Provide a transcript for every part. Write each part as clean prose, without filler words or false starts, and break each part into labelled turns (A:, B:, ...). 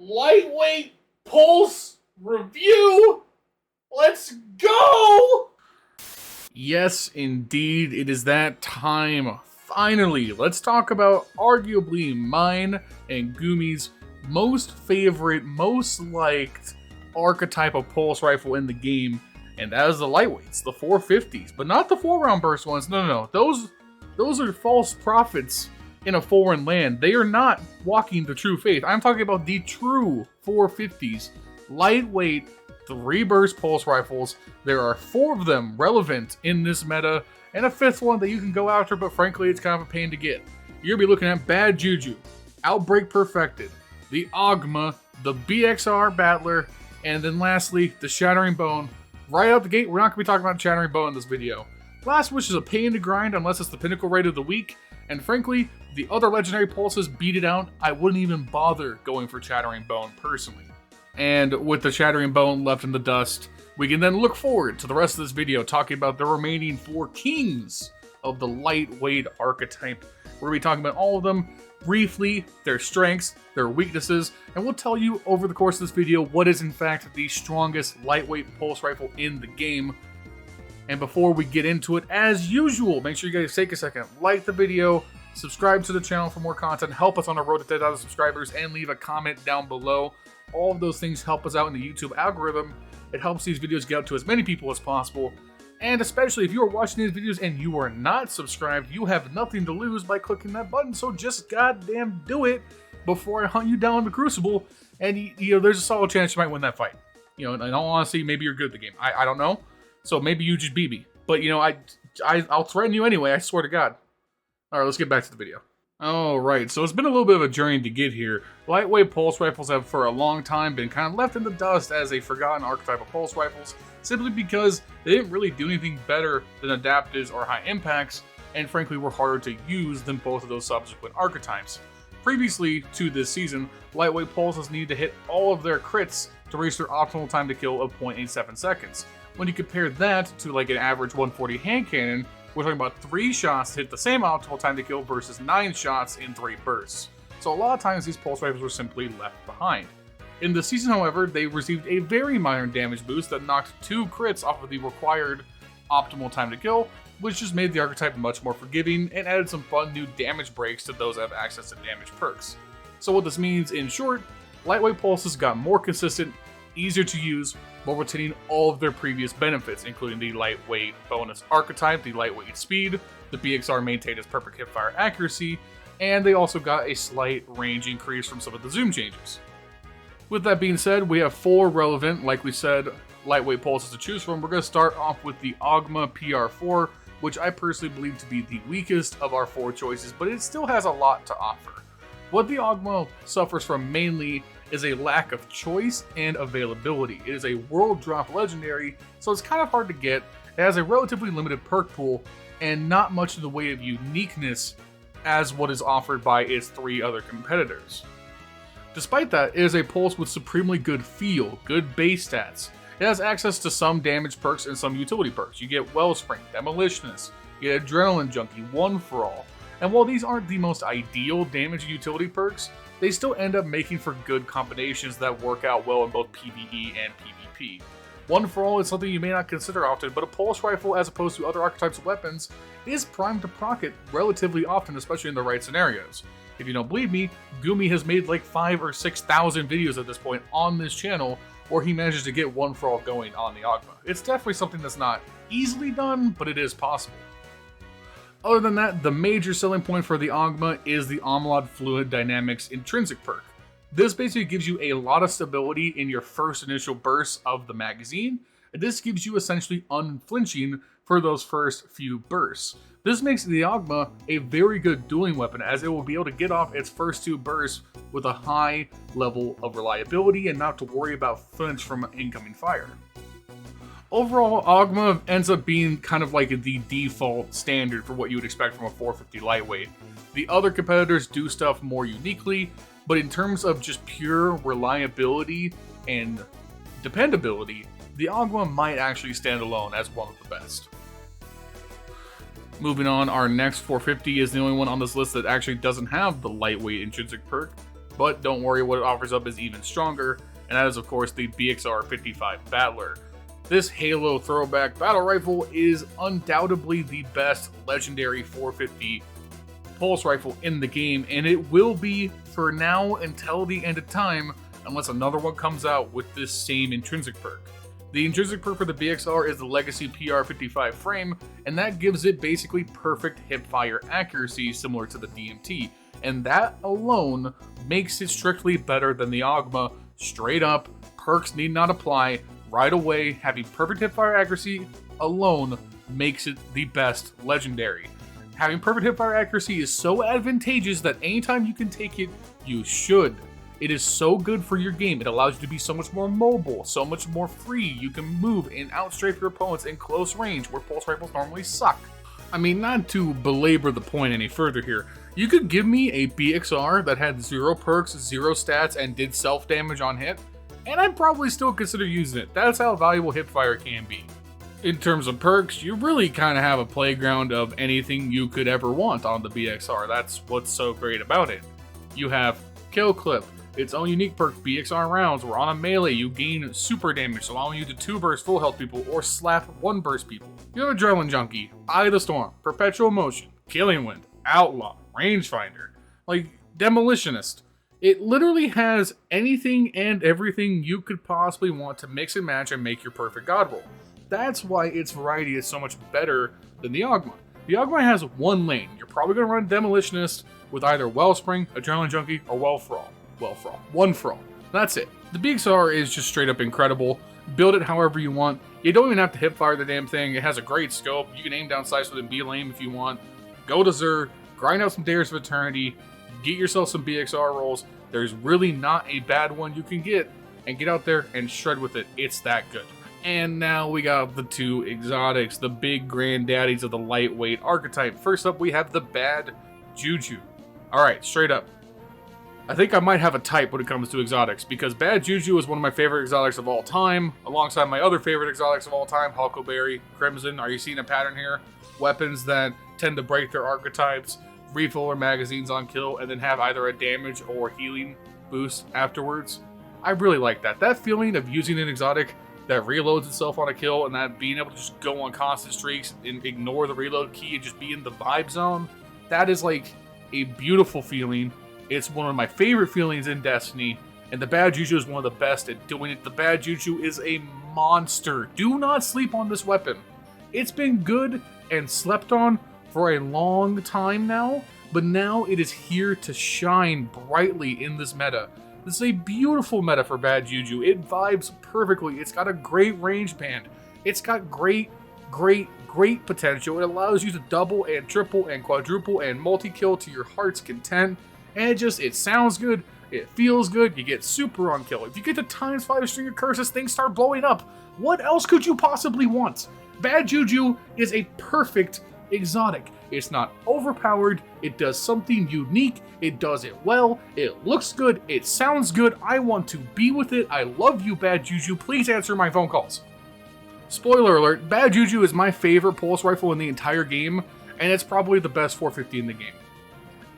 A: lightweight pulse review. Let's go! Yes, indeed, it is that time. Finally, let's talk about arguably mine and Gumi's most favorite, most liked archetype of pulse rifle in the game, and that is the lightweights, the 450s, but not the 4-round burst ones. No. Those are false prophets in a foreign land. They are not walking the true faith. I'm talking about the true 450s, lightweight 3-burst pulse rifles. There are 4 of them relevant in this meta, and a 5th one that you can go after, but frankly, it's kind of a pain to get. You're going to be looking at Bad Juju, Outbreak Perfected, the Augma, the BXR Battler, and then lastly, the Shattering Bone. Right out the gate, we're not going to be talking about Shattering Bone in this video. Last Wish is a pain to grind unless it's the pinnacle raid of the week, and frankly, the other legendary pulses beat it out. I wouldn't even bother going for Shattering Bone personally. And with the Shattering Bone left in the dust, we can then look forward to the rest of this video talking about the remaining 4 kings of the lightweight archetype. We're going to be talking about all of them briefly, their strengths, their weaknesses, and we'll tell you over the course of this video what is in fact the strongest lightweight pulse rifle in the game. And before we get into it, as usual, make sure you guys take a second, like the video, subscribe to the channel for more content, help us on the road to 10,000 subscribers, and leave a comment down below. All of those things help us out in the YouTube algorithm. It helps these videos get out to as many people as possible. And especially if you are watching these videos and you are not subscribed, you have nothing to lose by clicking that button. So just goddamn do it before I hunt you down in the Crucible. And you know, there's a solid chance you might win that fight. You know, in all honesty, maybe you're good at the game. I don't know. So maybe you just beat me. But you know, I'll threaten you anyway, I swear to God. Alright, let's get back to the video. Alright, so it's been a little bit of a journey to get here. Lightweight pulse rifles have for a long time been kind of left in the dust as a forgotten archetype of pulse rifles, simply because they didn't really do anything better than adaptives or high impacts, and frankly were harder to use than both of those subsequent archetypes. Previously to this season, lightweight pulses needed to hit all of their crits to reach their optimal time to kill of 0.87 seconds. When you compare that to like an average 140 hand cannon, we're talking about 3 shots to hit the same optimal time to kill versus 9 shots in 3 bursts. So a lot of times these pulse rifles were simply left behind. In the season, however, they received a very minor damage boost that knocked 2 crits off of the required optimal time to kill, which just made the archetype much more forgiving and added some fun new damage breaks to those that have access to damage perks. So what this means, in short, lightweight pulses got more consistent, easier to use, while retaining all of their previous benefits, including the lightweight bonus archetype, the lightweight speed, the BXR maintained its perfect hipfire accuracy, and they also got a slight range increase from some of the zoom changes. With that being said, we have 4 relevant, like we said, lightweight pulses to choose from. We're going to start off with the Augma PR4, which I personally believe to be the weakest of our 4 choices, but it still has a lot to offer. What the Augma suffers from mainly is a lack of choice and availability. It is a world drop legendary, so it's kind of hard to get. It has a relatively limited perk pool and not much in the way of uniqueness as what is offered by its 3 other competitors. Despite that, it is a pulse with supremely good feel, good base stats. It has access to some damage perks and some utility perks. You get Wellspring, Demolitionist, you get Adrenaline Junkie, One for All. And while these aren't the most ideal damage and utility perks, they still end up making for good combinations that work out well in both PvE and PvP. One for All is something you may not consider often, but a pulse rifle, as opposed to other archetypes of weapons, is primed to proc it relatively often, especially in the right scenarios. If you don't believe me, Gumi has made like 5,000 or 6,000 videos at this point on this channel where he manages to get One for All going on the Augma. It's definitely something that's not easily done, but it is possible. Other than that, the major selling point for the Augma is the Omlad Fluid Dynamics intrinsic perk. This basically gives you a lot of stability in your first initial bursts of the magazine, and this gives you essentially unflinching for those first few bursts. This makes the Augma a very good dueling weapon, as it will be able to get off its first 2 bursts with a high level of reliability and not to worry about flinch from incoming fire. Overall, Augma ends up being kind of like the default standard for what you would expect from a 450 lightweight. The other competitors do stuff more uniquely, but in terms of just pure reliability and dependability, the Augma might actually stand alone as one of the best. Moving on, our next 450 is the only one on this list that actually doesn't have the lightweight intrinsic perk. But don't worry, what it offers up is even stronger, and that is of course the BXR-55 Battler. This Halo throwback battle rifle is undoubtedly the best legendary 450 pulse rifle in the game, and it will be for now until the end of time, unless another one comes out with this same intrinsic perk. The intrinsic perk for the BXR is the Legacy PR55 frame, and that gives it basically perfect hipfire accuracy similar to the DMT, and that alone makes it strictly better than the Augma. Straight up, perks need not apply. Right away, having perfect hipfire accuracy alone makes it the best legendary. Having perfect hipfire accuracy is so advantageous that anytime you can take it, you should. It is so good for your game. It allows you to be so much more mobile, so much more free. You can move and outstrafe your opponents in close range where pulse rifles normally suck. I mean, not to belabor the point any further here, you could give me a BXR that had 0 perks, 0 stats, and did self-damage on hit, and I'd probably still consider using it. That's how valuable hipfire can be. In terms of perks, you really kind of have a playground of anything you could ever want on the BXR. That's what's so great about it. You have Kill Clip, its own unique perk, BXR rounds, where on a melee you gain super damage, allowing you to 2-burst full health people or slap 1-burst people. You have Adrenaline Junkie, Eye of the Storm, Perpetual Motion, Killing Wind, Outlaw, Rangefinder, like Demolitionist. It literally has anything and everything you could possibly want to mix and match and make your perfect god roll. That's why its variety is so much better than the Augma. The Augma has one lane. You're probably going to run Demolitionist with either Wellspring, Adrenaline Junkie, or One for All. That's it. The BXR is just straight up incredible. Build it however you want. You don't even have to hipfire the damn thing. It has a great scope. You can aim down sights with it and be lame if you want. Go to Xur, grind out some Dares of Eternity, get yourself some BXR rolls. There's really not a bad one you can get, and get out there and shred with it. It's that good. And now we got the 2 exotics, the big granddaddies of the lightweight archetype. First up, we have the Bad Juju. Alright, straight up. I think I might have a type when it comes to exotics, because Bad Juju is one of my favorite exotics of all time, alongside my other favorite exotics of all time, Huckleberry, Crimson. Are you seeing a pattern here? Weapons that tend to break their archetypes, refill their magazines on kill, and then have either a damage or healing boost afterwards. I really like that. That feeling of using an exotic that reloads itself on a kill, and that being able to just go on constant streaks and ignore the reload key and just be in the vibe zone, that is like a beautiful feeling. It's one of my favorite feelings in Destiny, and the Bad Juju is one of the best at doing it. The Bad Juju is a monster. Do not sleep on this weapon. It's been good and slept on for a long time now, but now it is here to shine brightly in this meta. This is a beautiful meta for Bad Juju. It vibes perfectly. It's got a great range band. It's got great potential. It allows you to double and triple and quadruple and multi-kill to your heart's content. And it sounds good. It feels good. You get super on kill. If you get to ×5 string of curses, things start blowing up. What else could you possibly want? Bad Juju is a perfect exotic. It's not overpowered. It does something unique. It does it well. It looks good. It sounds good. I want to be with it. I love you, Bad Juju. Please answer my phone calls. Spoiler alert, Bad Juju is my favorite pulse rifle in the entire game, and it's probably the best 450 in the game.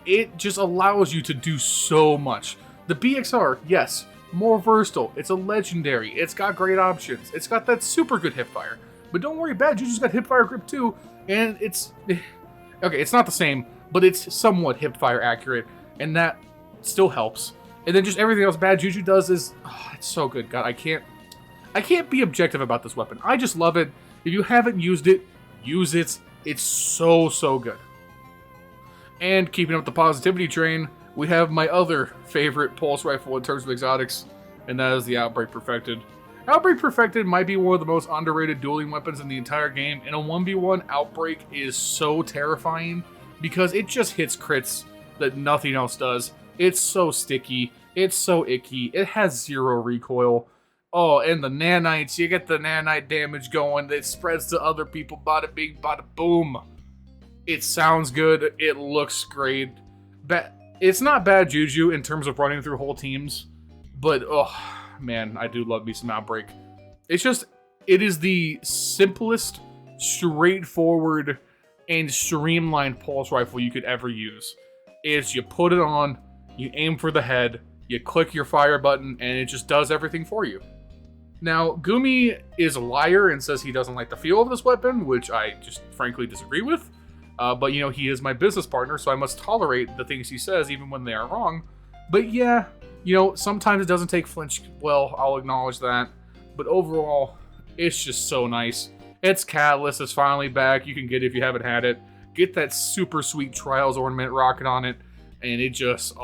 A: It just allows you to do so much. The BXR, yes, more versatile. It's a legendary. It's got great options. It's got that super good hipfire. But don't worry, Bad Juju's got hipfire grip too, and it's... Okay, it's not the same, but it's somewhat hipfire accurate, and that still helps. And then just everything else Bad Juju does is... Oh, it's so good. God, I can't be objective about this weapon. I just love it. If you haven't used it, use it. It's so good. And keeping up the positivity train, we have my other favorite pulse rifle in terms of exotics, and that is the Outbreak Perfected. Outbreak Perfected might be one of the most underrated dueling weapons in the entire game. In a 1v1, Outbreak is so terrifying because it just hits crits that nothing else does. It's so sticky. It's so icky. It has 0 recoil. Oh, and the nanites. You get the nanite damage going. It spreads to other people. Bada bing, bada boom. It sounds good. It looks great. It's not Bad Juju in terms of running through whole teams, but oh man, I do love me some Outbreak. It is the simplest, straightforward, and streamlined pulse rifle you could ever use. You put it on, You aim for the head, you click your fire button, and it just does everything for you. Now, Gumi is a liar and says he doesn't like the feel of this weapon, which I just frankly disagree with. But, you know, he is my business partner, so I must tolerate the things he says even when they are wrong. But yeah, you know, sometimes it doesn't take flinch well, I'll acknowledge that. But overall, it's just so nice. Its catalyst is finally back. You can get it if you haven't had it. Get that super sweet Trials ornament rocket on it, and it just,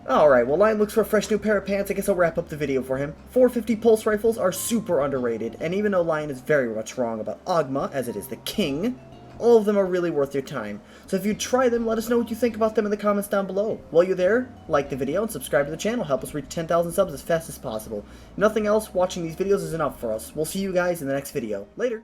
B: Alright, well, Lion looks for a fresh new pair of pants. I guess I'll wrap up the video for him. 450 pulse rifles are super underrated, and even though Lion is very much wrong about Augma, as it is the king, all of them are really worth your time. So if you try them, let us know what you think about them in the comments down below. While you're there, like the video and subscribe to the channel. Help us reach 10,000 subs as fast as possible. If nothing else, watching these videos is enough for us. We'll see you guys in the next video. Later!